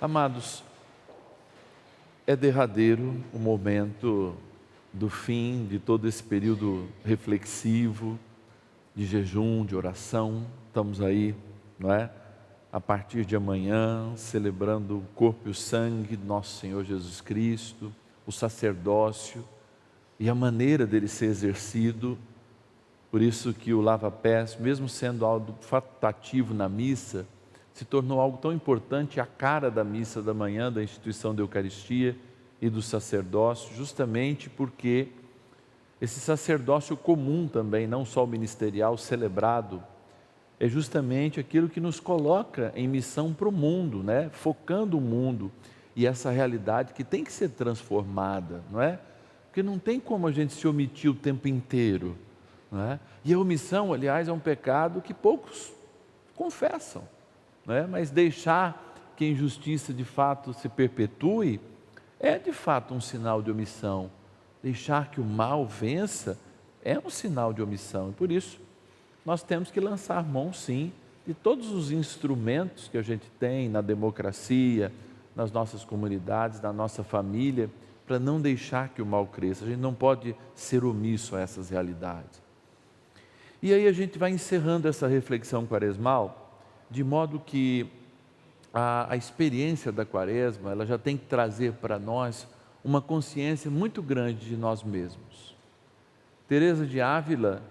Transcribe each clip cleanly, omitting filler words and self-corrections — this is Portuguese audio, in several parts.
Amados, é derradeiro o momento do fim de todo esse período reflexivo, de jejum, de oração. Estamos aí, não é? A partir de amanhã, celebrando o corpo e o sangue do nosso Senhor Jesus Cristo, o sacerdócio e a maneira dele ser exercido. Por isso que o lava-pés, mesmo sendo algo facultativo na missa, se tornou algo tão importante, a cara da missa da manhã, da instituição da Eucaristia e do sacerdócio, justamente porque esse sacerdócio comum também, não só o ministerial celebrado, é justamente aquilo que nos coloca em missão para o mundo, né? Focando o mundo e essa realidade que tem que ser transformada, não é? Porque não tem como a gente se omitir o tempo inteiro, não é? E a omissão, aliás, é um pecado que poucos confessam, não é? Mas deixar que a injustiça de fato se perpetue é de fato um sinal de omissão. Deixar que o mal vença é um sinal de omissão. E por isso nós temos que lançar mão, sim, de todos os instrumentos que a gente tem na democracia, nas nossas comunidades, na nossa família, para não deixar que o mal cresça. A gente não pode ser omisso a essas realidades. E aí a gente vai encerrando essa reflexão quaresmal, de modo que a experiência da quaresma, ela já tem que trazer para nós uma consciência muito grande de nós mesmos. Teresa de Ávila,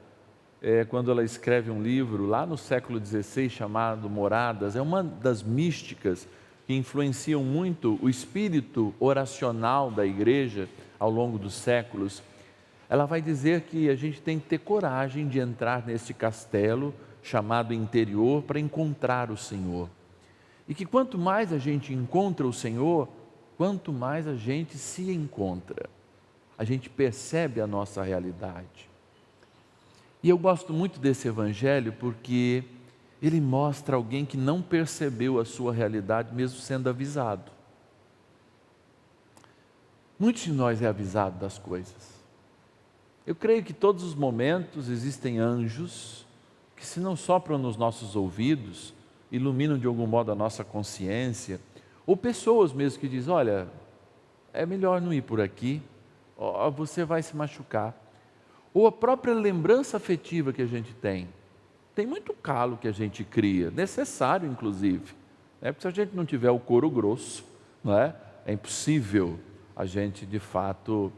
quando ela escreve um livro lá no século XVI chamado Moradas, é uma das místicas que influenciam muito o espírito oracional da igreja ao longo dos séculos. Ela vai dizer que a gente tem que ter coragem de entrar nesse castelo chamado interior para encontrar o Senhor. E que quanto mais a gente encontra o Senhor, quanto mais a gente se encontra, a gente percebe a nossa realidade. E eu gosto muito desse evangelho porque ele mostra alguém que não percebeu a sua realidade mesmo sendo avisado. Muitos de nós é avisado das coisas. Eu creio que todos os momentos existem anjos que, se não sopram nos nossos ouvidos, iluminam de algum modo a nossa consciência, ou pessoas mesmo que dizem: olha, é melhor não ir por aqui, você vai se machucar. Ou a própria lembrança afetiva que a gente tem muito calo que a gente cria, necessário inclusive, porque se a gente não tiver o couro grosso, não é impossível a gente de fato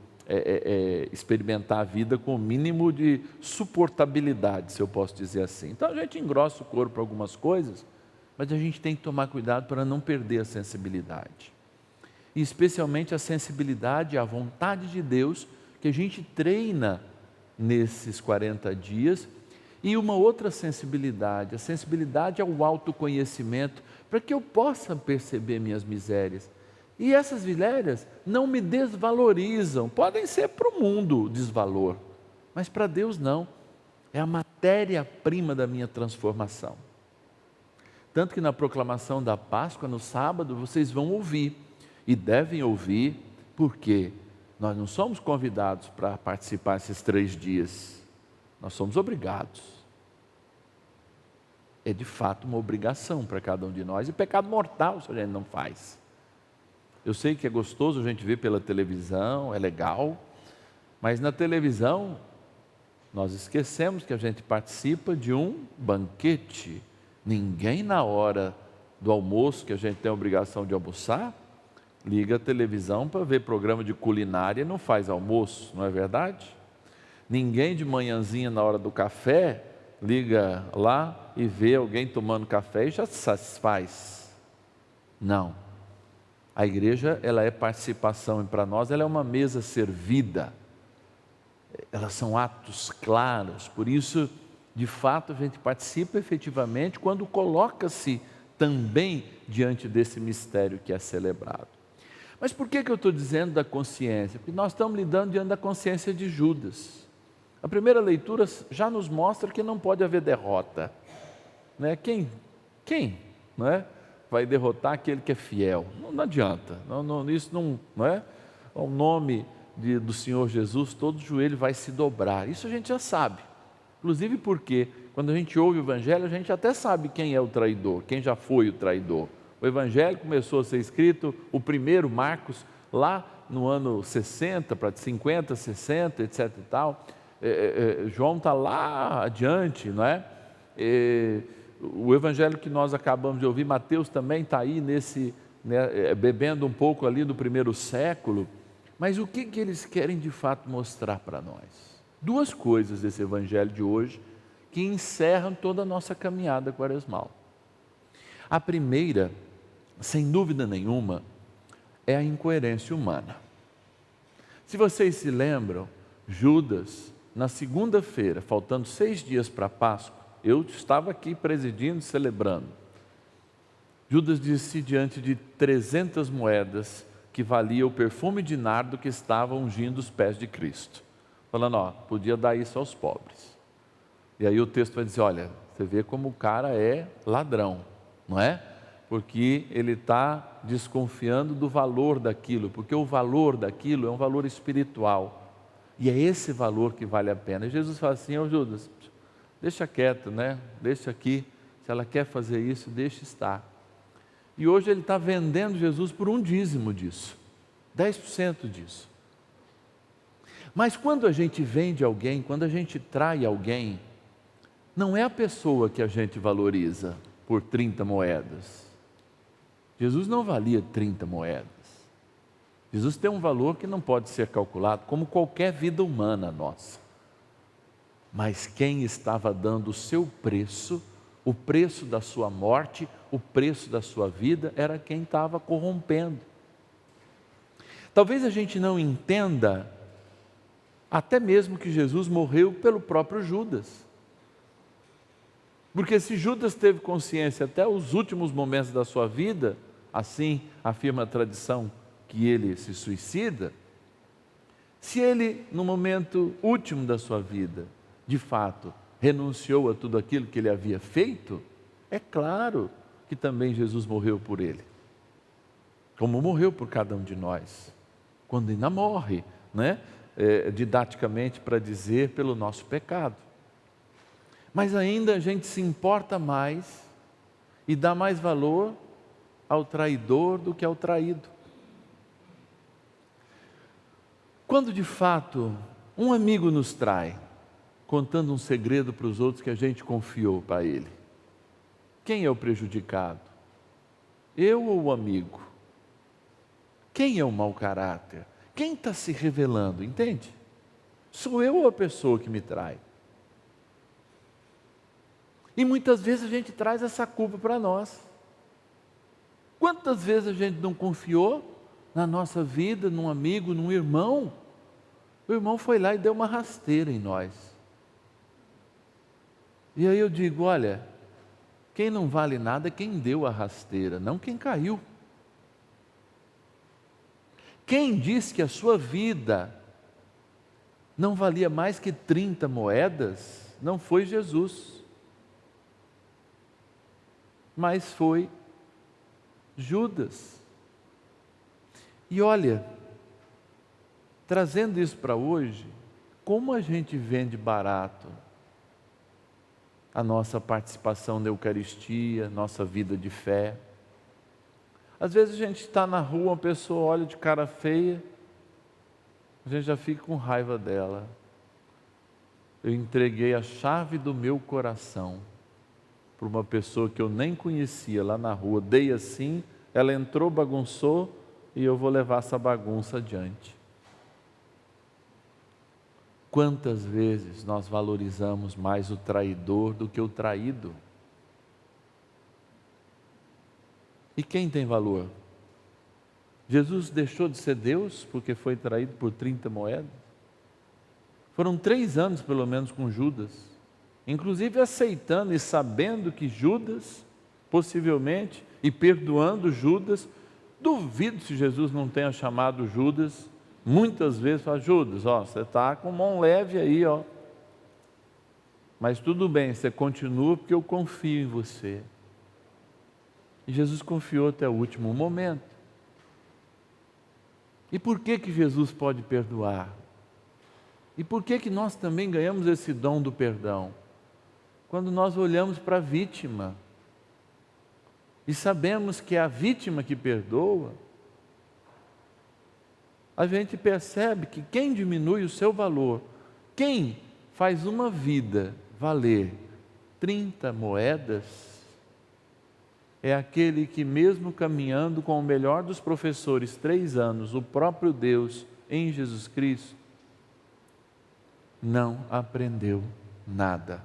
experimentar a vida com o mínimo de suportabilidade, se eu posso dizer assim. Então a gente engrossa o couro para algumas coisas, mas a gente tem que tomar cuidado para não perder a sensibilidade, e especialmente a sensibilidade à vontade de Deus, que a gente treina nesses 40 dias, e uma outra sensibilidade, a sensibilidade ao autoconhecimento, para que eu possa perceber minhas misérias, e essas misérias não me desvalorizam, podem ser para o mundo desvalor, mas para Deus não, é a matéria-prima da minha transformação. Tanto que na proclamação da Páscoa, no sábado, vocês vão ouvir, e devem ouvir, porque nós não somos convidados para participar esses 3 dias, nós somos obrigados. É de fato uma obrigação para cada um de nós, e pecado mortal se a gente não faz. Eu sei que é gostoso a gente ver pela televisão, é legal, mas na televisão nós esquecemos que a gente participa de um banquete. Ninguém na hora do almoço, que a gente tem a obrigação de almoçar, liga a televisão para ver programa de culinária e não faz almoço, não é verdade? Ninguém de manhãzinha na hora do café, liga lá e vê alguém tomando café e já se satisfaz. Não. A igreja, ela é participação, e para nós ela é uma mesa servida. Elas são atos claros, por isso, de fato, a gente participa efetivamente quando coloca-se também diante desse mistério que é celebrado. Mas por que eu estou dizendo da consciência? Porque nós estamos lidando diante da consciência de Judas. A primeira leitura já nos mostra que não pode haver derrota, né? Quem não é, vai derrotar aquele que é fiel? Não adianta, isso não é o nome do Senhor Jesus, todo joelho vai se dobrar, isso a gente já sabe, inclusive porque quando a gente ouve o Evangelho, a gente até sabe quem é o traidor, quem já foi o traidor, O Evangelho começou a ser escrito, o primeiro, Marcos, lá no ano 60, para 50, 60, etc. e tal. João está lá adiante, não é? O Evangelho que nós acabamos de ouvir, Mateus também está aí bebendo um pouco ali do primeiro século. Mas o que eles querem de fato mostrar para nós? Duas coisas desse Evangelho de hoje que encerram toda a nossa caminhada quaresmal. A primeira, sem dúvida nenhuma, é a incoerência humana. Se vocês se lembram, Judas, na segunda-feira, faltando 6 dias para a Páscoa, eu estava aqui presidindo, celebrando. Judas disse diante de 300 moedas que valia o perfume de nardo que estava ungindo os pés de Cristo. Falando, podia dar isso aos pobres. E aí o texto vai dizer, olha, você vê como o cara é ladrão, não é? Porque ele está desconfiando do valor daquilo, porque o valor daquilo é um valor espiritual. E é esse valor que vale a pena. E Jesus fala assim, Judas, deixa quieto, né? Deixa aqui, se ela quer fazer isso, deixa estar. E hoje ele está vendendo Jesus por um dízimo disso, 10% disso. Mas quando a gente vende alguém, quando a gente trai alguém, não é a pessoa que a gente valoriza por 30 moedas. Jesus não valia 30 moedas. Jesus tem um valor que não pode ser calculado, como qualquer vida humana nossa. Mas quem estava dando o seu preço, o preço da sua morte, o preço da sua vida, era quem estava corrompendo. Talvez a gente não entenda, até mesmo que Jesus morreu pelo próprio Judas. Porque se Judas teve consciência até os últimos momentos da sua vida, assim afirma a tradição que ele se suicida, se ele no momento último da sua vida, de fato, renunciou a tudo aquilo que ele havia feito, é claro que também Jesus morreu por ele, como morreu por cada um de nós, quando ainda morre, né? Didaticamente para dizer pelo nosso pecado. Mas ainda a gente se importa mais e dá mais valor ao traidor do que ao traído. Quando de fato um amigo nos trai, contando um segredo para os outros que a gente confiou para ele, quem é o prejudicado? Eu ou o amigo? Quem é o mau caráter? Quem está se revelando, entende? Sou eu ou a pessoa que me trai? E muitas vezes a gente traz essa culpa para nós. Quantas vezes a gente não confiou na nossa vida, num amigo, num irmão? O irmão foi lá e deu uma rasteira em nós. E aí eu digo, olha, quem não vale nada é quem deu a rasteira, não quem caiu. Quem disse que a sua vida não valia mais que 30 moedas, não foi Jesus, mas foi Judas. E olha, trazendo isso para hoje, como a gente vende barato a nossa participação na Eucaristia, nossa vida de fé. Às vezes a gente está na rua, uma pessoa olha de cara feia, a gente já fica com raiva dela. Eu entreguei a chave do meu coração para uma pessoa que eu nem conhecia lá na rua, dei assim, ela entrou, bagunçou e eu vou levar essa bagunça adiante. Quantas vezes nós valorizamos mais o traidor do que o traído? E quem tem valor? Jesus deixou de ser Deus porque foi traído por 30 moedas? Foram 3 anos pelo menos com Judas, inclusive aceitando e sabendo que Judas, possivelmente, e perdoando Judas. Duvido se Jesus não tenha chamado Judas muitas vezes, fala, Judas, você está com mão leve aí, mas tudo bem, você continua porque eu confio em você. E Jesus confiou até o último momento. E por que Jesus pode perdoar? E por que nós também ganhamos esse dom do perdão? Quando nós olhamos para a vítima. e sabemos que é a vítima que perdoa, a gente percebe que quem diminui o seu valor, quem faz uma vida valer 30 moedas, é aquele que, mesmo caminhando com o melhor dos professores 3 anos, o próprio Deus em Jesus Cristo, não aprendeu nada.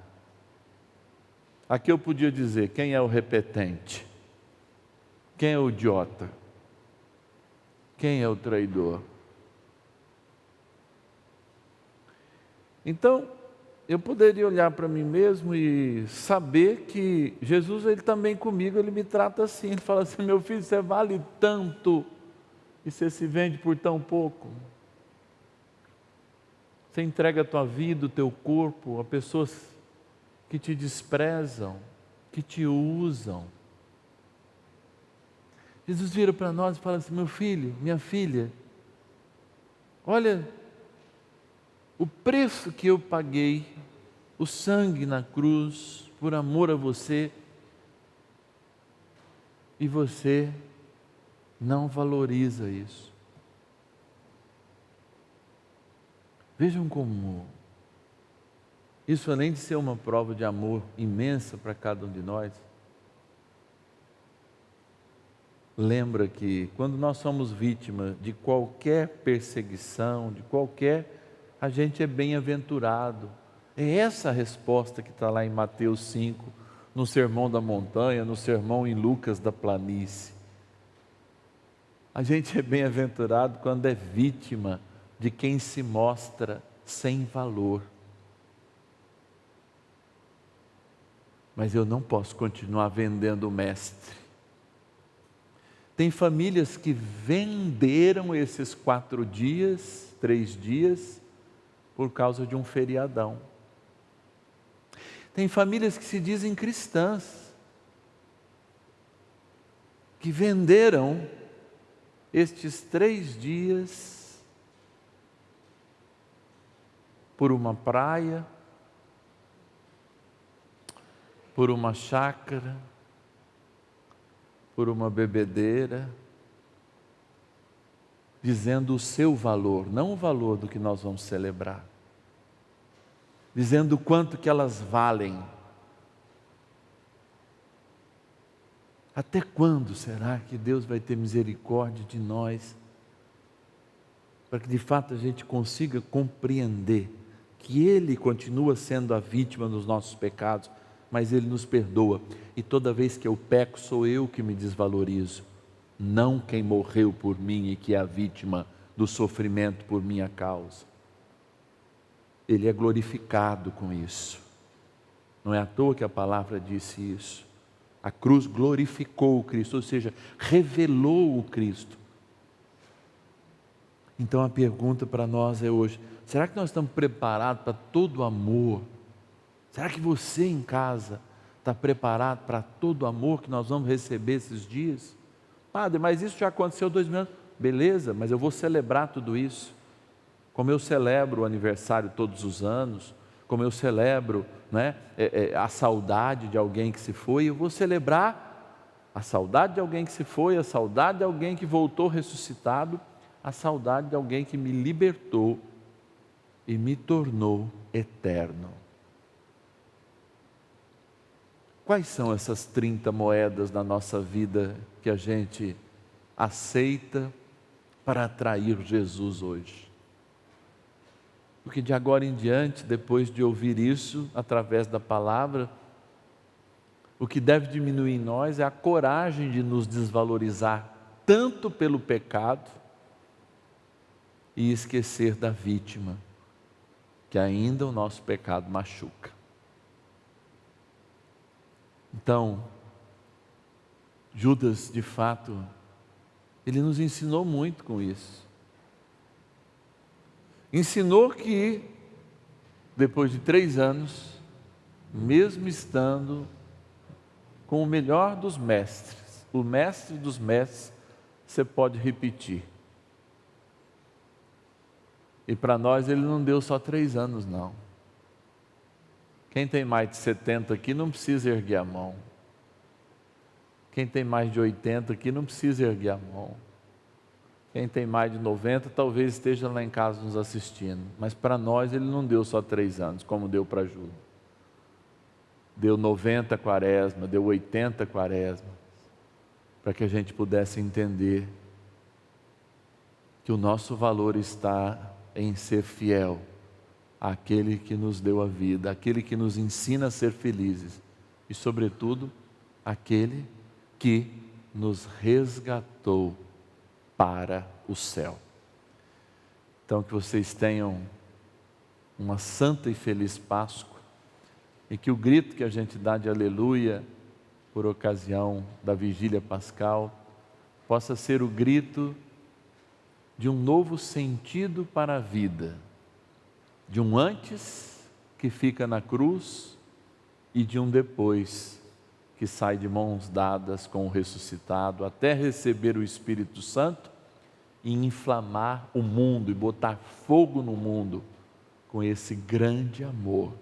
Aqui eu podia dizer: quem é o repetente? Quem é o idiota? Quem é o traidor? Então, eu poderia olhar para mim mesmo e saber que Jesus, Ele também comigo, Ele me trata assim. Ele fala assim: meu filho, você vale tanto e você se vende por tão pouco. Você entrega a tua vida, o teu corpo a pessoas que te desprezam, que te usam. Jesus vira para nós e fala assim: meu filho, minha filha, olha o preço que eu paguei, o sangue na cruz, por amor a você, e você não valoriza isso. Vejam como isso, além de ser uma prova de amor imensa para cada um de nós, lembra que quando nós somos vítimas de qualquer perseguição, a gente é bem-aventurado. É essa a resposta que está lá em Mateus 5, no Sermão da Montanha, no sermão em Lucas da Planície. A gente é bem-aventurado quando é vítima de quem se mostra sem valor. Mas eu não posso continuar vendendo o mestre. Tem famílias que venderam esses 4 dias, 3 dias, por causa de um feriadão. Tem famílias que se dizem cristãs, que venderam estes 3 dias por uma praia, por uma chácara, por uma bebedeira, dizendo o seu valor, não o valor do que nós vamos celebrar, dizendo o quanto que elas valem. Até quando será que Deus vai ter misericórdia de nós, para que de fato a gente consiga compreender que Ele continua sendo a vítima dos nossos pecados, mas Ele nos perdoa, e toda vez que eu peco sou eu que me desvalorizo, não quem morreu por mim e que é a vítima do sofrimento por minha causa. Ele é glorificado com isso. Não é à toa que a palavra disse isso. A cruz glorificou o Cristo, ou seja, revelou o Cristo. Então a pergunta para nós é hoje: será que nós estamos preparados para todo o amor? Será que você em casa está preparado para todo o amor que nós vamos receber esses dias? Padre, mas isso já aconteceu 2000 anos. Beleza, mas eu vou celebrar tudo isso. Como eu celebro o aniversário todos os anos, como eu celebro, a saudade de alguém que se foi, eu vou celebrar a saudade de alguém que se foi, a saudade de alguém que voltou ressuscitado, a saudade de alguém que me libertou e me tornou eterno. Quais são essas 30 moedas da nossa vida que a gente aceita para atrair Jesus hoje? Porque de agora em diante, depois de ouvir isso através da palavra, o que deve diminuir em nós é a coragem de nos desvalorizar tanto pelo pecado e esquecer da vítima, que ainda o nosso pecado machuca. Então, Judas, de fato, ele nos ensinou muito com isso. Ensinou que, depois de 3 anos, mesmo estando com o melhor dos mestres, o mestre dos mestres, você pode repetir. E para nós ele não deu só 3 anos, não. Quem tem mais de 70 aqui não precisa erguer a mão. Quem tem mais de 80 aqui não precisa erguer a mão. Quem tem mais de 90 talvez esteja lá em casa nos assistindo. Mas para nós Ele não deu só 3 anos, como deu para Júlio. Deu 90 quaresma, deu 80 quaresma, para que a gente pudesse entender que o nosso valor está em ser fiel àquele que nos deu a vida, aquele que nos ensina a ser felizes e, sobretudo, aquele que nos resgatou para o céu. Então, que vocês tenham uma santa e feliz Páscoa e que o grito que a gente dá de aleluia por ocasião da vigília pascal possa ser o grito de um novo sentido para a vida, de um antes que fica na cruz e de um depois que sai de mãos dadas com o ressuscitado até receber o Espírito Santo e inflamar o mundo e botar fogo no mundo com esse grande amor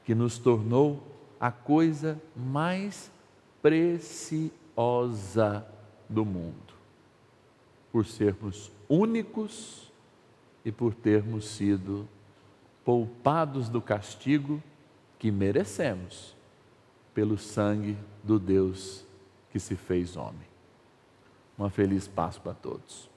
que nos tornou a coisa mais preciosa do mundo, por sermos únicos e por termos sido poupados do castigo que merecemos pelo sangue do Deus que se fez homem. Uma feliz Páscoa a todos.